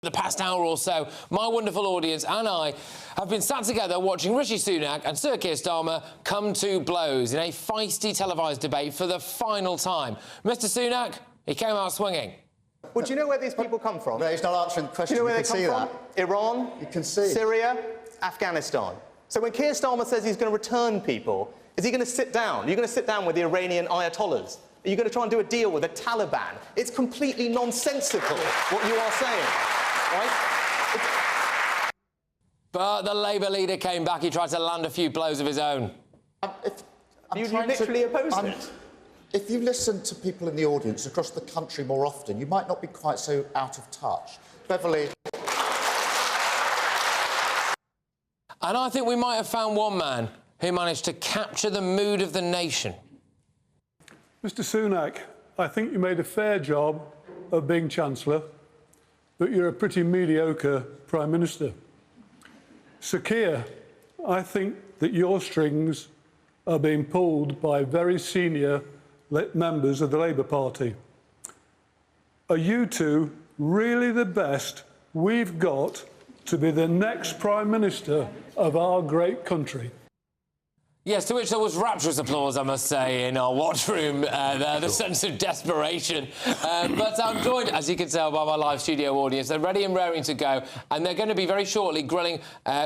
The past hour or so, my wonderful audience and I have been sat together watching Rishi Sunak and Sir Keir Starmer come to blows in a feisty televised debate for the final time. Mr Sunak, he came out swinging. Well, do you know where these people come from? No, he's not answering the question. Do you know where you they come from? Iran, you can see. Syria, Afghanistan. So when Keir Starmer says he's going to return people, is he going to sit down? Are you going to sit down with the Iranian ayatollahs? Are you going to try and do a deal with the Taliban? It's completely nonsensical what you are saying. Right? But the Labour leader came back. He tried to land a few blows of his own. You literally oppose it. If you listen to people in the audience across the country more often, you might not be quite so out of touch. Beverly. And I think we might have found one man who managed to capture the mood of the nation. Mr Sunak, I think you made a fair job of being Chancellor, but you're a pretty mediocre Prime Minister. Sir Keir, I think that your strings are being pulled by very senior members of the Labour Party. Are you two really the best we've got to be the next Prime Minister of our great country? Yes, to which there was rapturous applause, I must say, in our watch room there, the sense of desperation. But I'm joined, as you can tell, by my live studio audience. They're ready and raring to go, and they're going to be very shortly grilling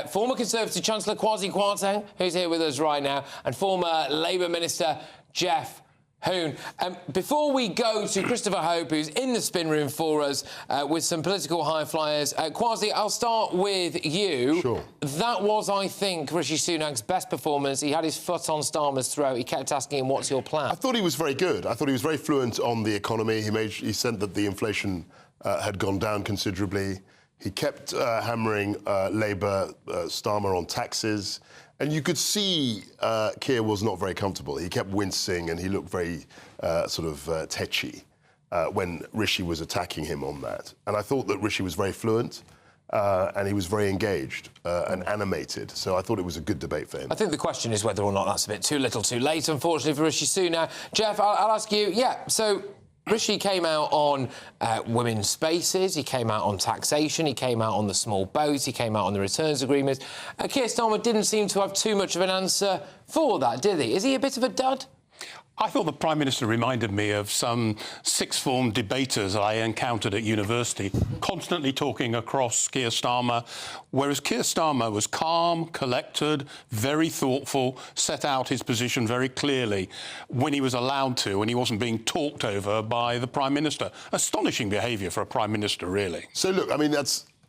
former Conservative Chancellor Kwasi Kwarteng, who's here with us right now, and former Labour Minister Geoff. Hoon. Before we go to Christopher Hope, who's in the spin room for us with some political high flyers, Kwasi, I'll start with you. Sure. That was, I think, Rishi Sunak's best performance. He had his foot on Starmer's throat. He kept asking him, what's your plan? I thought he was very good. I thought he was very fluent on the economy. He said that the inflation had gone down considerably. He kept hammering Labour, Starmer on taxes. And you could see Keir was not very comfortable. He kept wincing and he looked very tetchy when Rishi was attacking him on that. And I thought that Rishi was very fluent and he was very engaged and animated. So I thought it was a good debate for him. I think the question is whether or not that's a bit too little too late, unfortunately, for Rishi Sunak. Geoff, I'll ask you, so Rishi came out on women's spaces, he came out on taxation, he came out on the small boats, he came out on the returns agreements. Keir Starmer didn't seem to have too much of an answer for that, did he? Is he a bit of a dud? I thought the Prime Minister reminded me of some sixth form debaters I encountered at university, constantly talking across Keir Starmer, whereas Keir Starmer was calm, collected, very thoughtful, set out his position very clearly when he was allowed to, and he wasn't being talked over by the Prime Minister. Astonishing behaviour for a Prime Minister, really. So, look, I mean,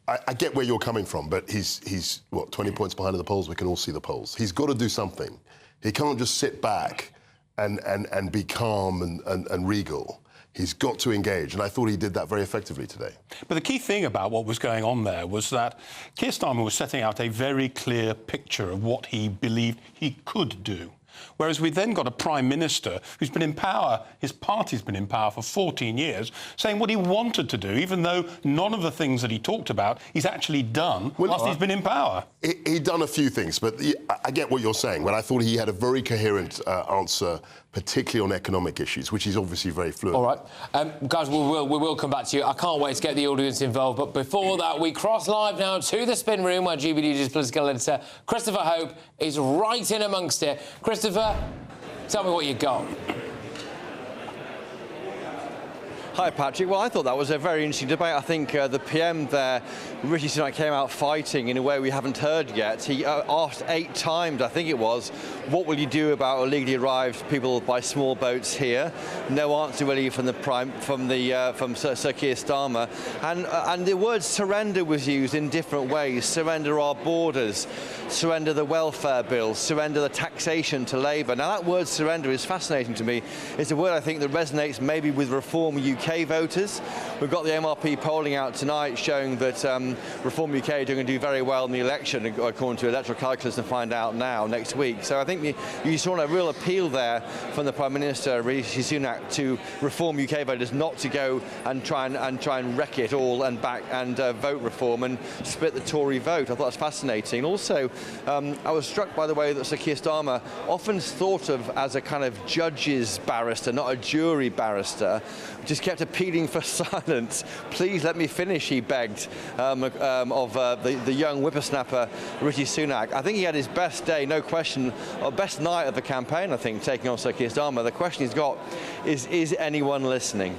I get where you're coming from, but he's, what, 20 points behind in the polls? We can all see the polls. He's got to do something. He can't just sit back and be calm and regal. He's got to engage, and I thought he did that very effectively today. But the key thing about what was going on there was that Keir Starmer was setting out a very clear picture of what he believed he could do. Whereas we've then got a Prime Minister who's been in power, his party's been in power for 14 years, saying what he wanted to do, even though none of the things that he talked about he's actually done whilst he's been in power. He'd done a few things, but I get what you're saying. But I thought he had a very coherent answer, particularly on economic issues, which he's obviously very fluent. All right. Guys, we will come back to you. I can't wait to get the audience involved. But before that, we cross live now to the spin room where GBD's political editor Christopher Hope is right in amongst it. Christopher, tell me what you got. Hi, Patrick. Well, I thought that was a very interesting debate. I think the PM there, Rishi Sunak, came out fighting in a way we haven't heard yet. He asked 8 times, I think it was, what will you do about illegally arrived people by small boats here? No answer really from Sir Keir Starmer. And the word surrender was used in different ways. Surrender our borders, surrender the welfare bill, surrender the taxation to Labour. Now, that word surrender is fascinating to me. It's a word I think that resonates maybe with Reform UK voters. We've got the MRP polling out tonight showing that Reform UK are going to do very well in the election, according to electoral calculus, and find out now next week. So I think you saw a real appeal there from the Prime Minister, Rishi Sunak, to Reform UK voters not to go and try and wreck it all and back and vote Reform and split the Tory vote. I thought that was fascinating. Also, I was struck by the way that Sir Keir Starmer often thought of as a kind of judge's barrister, not a jury barrister, just kept kept appealing for silence. Please let me finish, he begged of the young whippersnapper Rishi Sunak. I think he had his best day, no question, or best night of the campaign, I think, taking on Sir Keir Starmer. The question he's got is anyone listening?